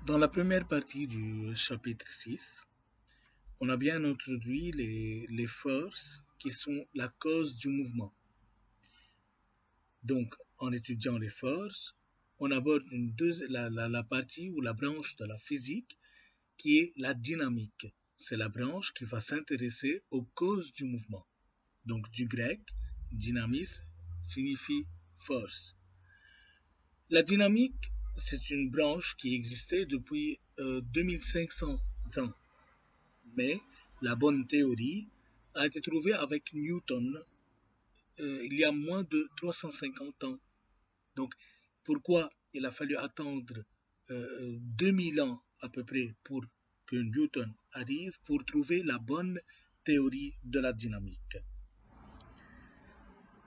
Dans la première partie du chapitre 6, on a bien introduit les forces qui sont la cause du mouvement. Donc, en étudiant les forces, on aborde la partie ou la branche de la physique qui est la dynamique. C'est la branche qui va s'intéresser aux causes du mouvement. Donc, du grec, dynamis signifie force. La dynamique, c'est une branche qui existait depuis 2500 ans. Mais la bonne théorie a été trouvée avec Newton il y a moins de 350 ans. Donc, pourquoi il a fallu attendre 2000 ans à peu près pour que Newton arrive pour trouver la bonne théorie de la dynamique?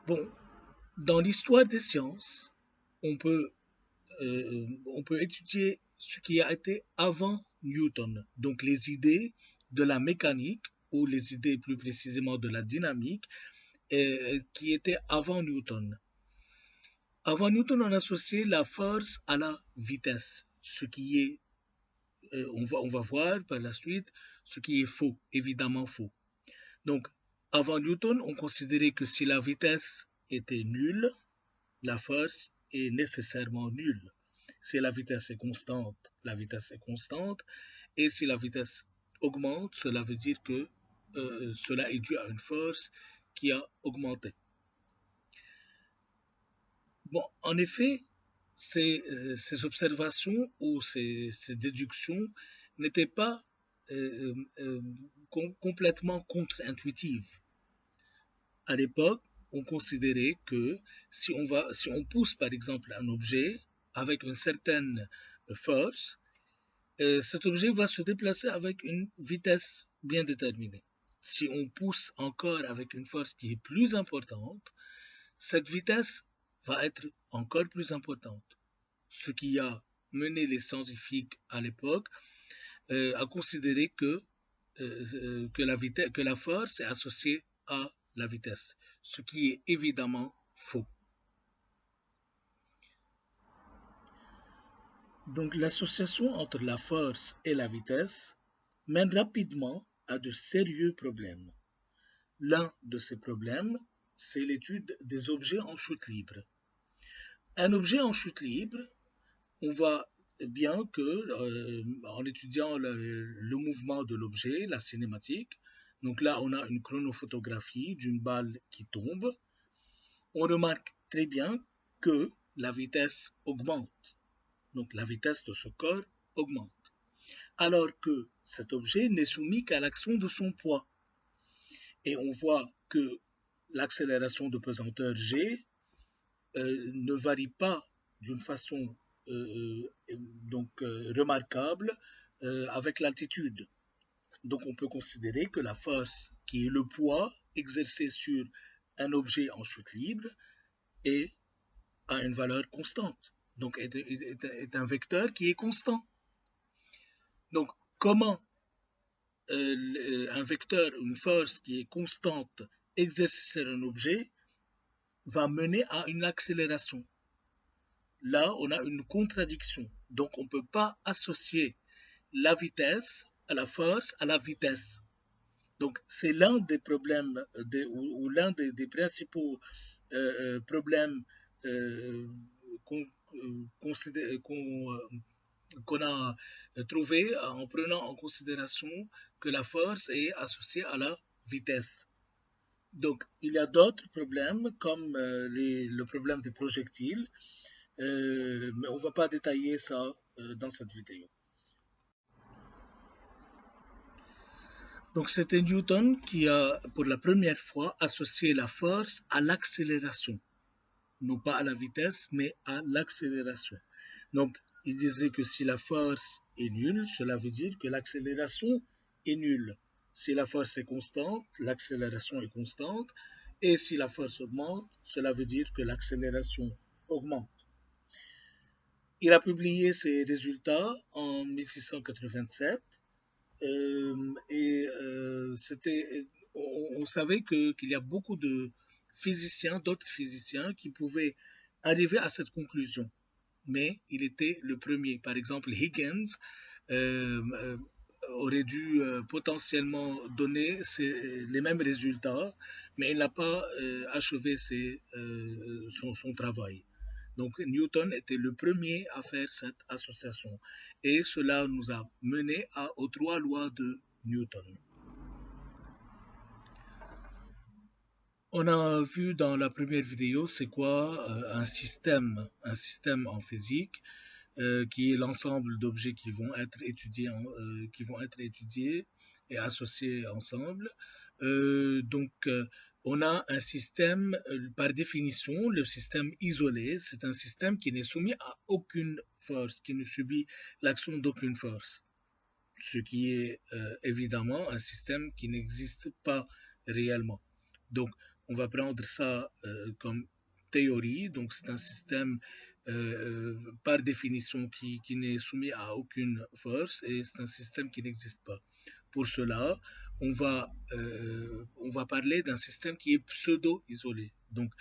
Bon, dans l'histoire des sciences, on peut, on peut étudier ce qui a été avant Newton, donc les idées de la mécanique ou les idées plus précisément de la dynamique qui étaient avant Newton. Avant Newton, on associait la force à la vitesse, ce qui est, on va voir par la suite, ce qui est faux, évidemment faux. Donc, avant Newton, on considérait que si la vitesse était nulle, la force est nécessairement nulle. Si la vitesse est constante, la vitesse est constante, et si la vitesse augmente, cela veut dire que cela est dû à une force qui a augmenté. Bon, en effet, ces observations ou ces déductions n'étaient pas complètement contre-intuitives. À l'époque, on considérait que si on pousse par exemple un objet avec une certaine force, cet objet va se déplacer avec une vitesse bien déterminée. Si on pousse encore avec une force qui est plus importante, cette vitesse va être encore plus importante. Ce qui a mené les scientifiques à l'époque à considérer que la force est associée à la vitesse, ce qui est évidemment faux. Donc l'association entre la force et la vitesse mène rapidement à de sérieux problèmes. L'un de ces problèmes, c'est l'étude des objets en chute libre. Un objet en chute libre, on voit bien que, en étudiant le mouvement de l'objet, la cinématique, donc là on a une chronophotographie d'une balle qui tombe, on remarque très bien que la vitesse augmente. Donc la vitesse de ce corps augmente. Alors que cet objet n'est soumis qu'à l'action de son poids. Et on voit que l'accélération de pesanteur G ne varie pas d'une façon remarquable avec l'altitude. Donc on peut considérer que la force qui est le poids exercé sur un objet en chute libre est à une valeur constante. Donc est un vecteur qui est constant. Donc comment un vecteur, une force qui est constante exercée sur un objet va mener à une accélération? Là, on a une contradiction. Donc, on ne peut pas associer la vitesse à la force à la vitesse. Donc, c'est l'un des problèmes ou l'un des principaux problèmes qu'on qu'on a trouvé en prenant en considération que la force est associée à la vitesse. Donc, il y a d'autres problèmes comme le problème des projectiles, mais on ne va pas détailler ça dans cette vidéo. Donc, c'était Newton qui a pour la première fois associé la force à l'accélération. Non pas à la vitesse, mais à l'accélération. Donc, il disait que si la force est nulle, cela veut dire que l'accélération est nulle. Si la force est constante, l'accélération est constante. Et si la force augmente, cela veut dire que l'accélération augmente. Il a publié ses résultats en 1687 on savait qu'il y a beaucoup de physiciens, d'autres physiciens qui pouvaient arriver à cette conclusion. mais il était le premier. Par exemple, Higgins aurait dû potentiellement donner les mêmes résultats, mais il n'a pas achevé son travail. Donc Newton était le premier à faire cette association. Et cela nous a mené aux 3 lois de Newton. On a vu dans la première vidéo c'est quoi un système en physique qui est l'ensemble d'objets qui vont être étudiés et associés ensemble. On a un système, par définition, le système isolé, c'est un système qui n'est soumis à aucune force, qui ne subit l'action d'aucune force, ce qui est évidemment un système qui n'existe pas réellement. Donc, on va prendre ça comme théorie, donc c'est un système par définition qui n'est soumis à aucune force et c'est un système qui n'existe pas. Pour cela, on va parler d'un système qui est pseudo-isolé. Donc,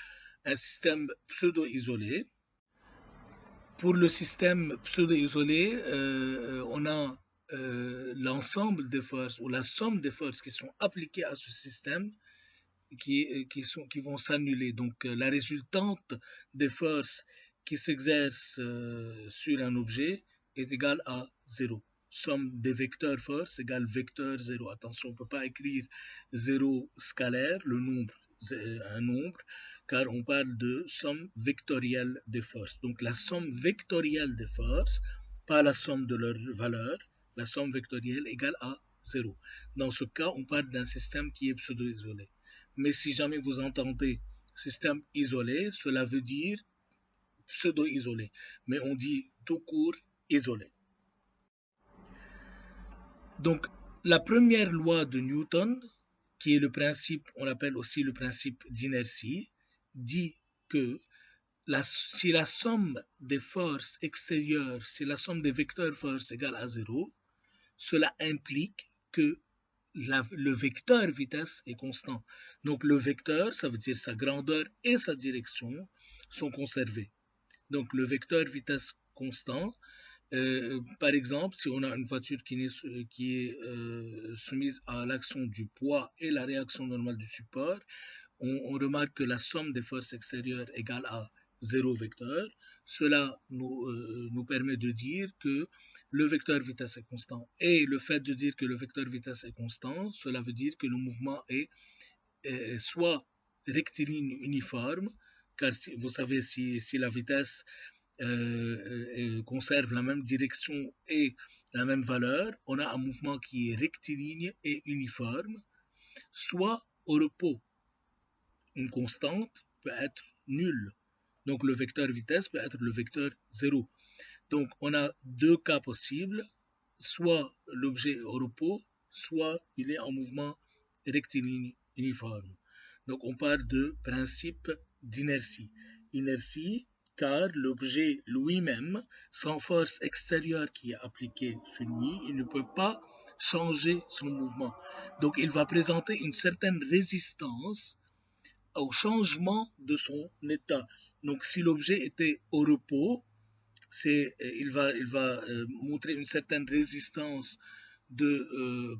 un système pseudo-isolé. Pour le système pseudo-isolé, on a l'ensemble des forces ou la somme des forces qui sont appliquées à ce système qui vont s'annuler. Donc la résultante des forces qui s'exercent sur un objet est égale à 0. Somme des vecteurs force égale vecteur 0. Attention, on ne peut pas écrire 0 scalaire, le nombre, un nombre, car on parle de somme vectorielle des forces. Donc la somme vectorielle des forces, pas la somme de leurs valeurs, la somme vectorielle égale à 0. Dans ce cas, on parle d'un système qui est pseudo-isolé. Mais si jamais vous entendez système isolé, cela veut dire pseudo-isolé. Mais on dit tout court isolé. Donc, la première loi de Newton, qui est le principe, on l'appelle aussi le principe d'inertie, dit que si la somme des forces extérieures, si la somme des vecteurs force égale à 0, cela implique que le vecteur vitesse est constant. Donc le vecteur, ça veut dire sa grandeur et sa direction sont conservés. Donc le vecteur vitesse constant, par exemple, si on a une voiture qui est soumise à l'action du poids et la réaction normale du support, on remarque que la somme des forces extérieures égale à 0 vecteur. Cela nous permet de dire que le vecteur vitesse est constant. Et le fait de dire que le vecteur vitesse est constant, cela veut dire que le mouvement est soit rectiligne uniforme, car vous savez, si la vitesse conserve la même direction et la même valeur, on a un mouvement qui est rectiligne et uniforme, soit au repos. Une constante peut être nulle. Donc le vecteur vitesse peut être le vecteur 0. Donc on a deux cas possibles, soit l'objet est au repos, soit il est en mouvement rectiligne uniforme. Donc on parle de principe d'inertie. Inertie car l'objet lui-même, sans force extérieure qui est appliquée sur lui, il ne peut pas changer son mouvement. Donc il va présenter une certaine résistance au changement de son état. Donc si l'objet était au repos, il va montrer une certaine résistance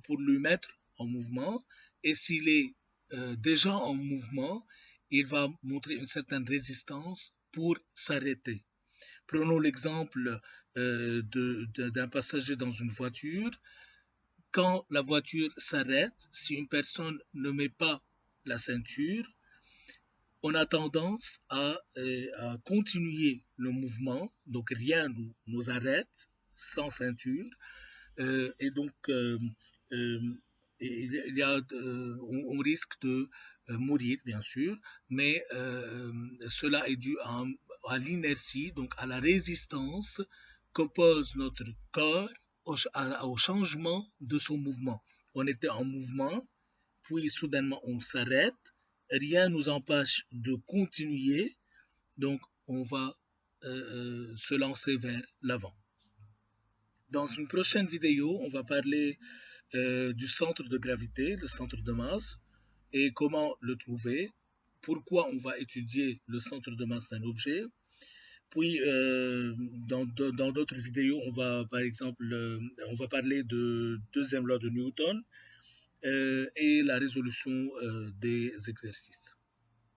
pour lui mettre en mouvement, et s'il est déjà en mouvement, il va montrer une certaine résistance pour s'arrêter. Prenons l'exemple d'un passager dans une voiture. Quand la voiture s'arrête, si une personne ne met pas la ceinture, on a tendance à continuer le mouvement, donc rien nous arrête sans ceinture, et donc on risque de mourir bien sûr, mais cela est dû à l'inertie, donc à la résistance qu'oppose notre corps au changement de son mouvement. On était en mouvement, puis soudainement on s'arrête, rien ne nous empêche de continuer, donc on va se lancer vers l'avant. Dans une prochaine vidéo, on va parler du centre de gravité, le centre de masse, et comment le trouver, pourquoi on va étudier le centre de masse d'un objet, Puis, dans d'autres vidéos, on va, par exemple, on va parler de deuxième loi de Newton et la résolution des exercices.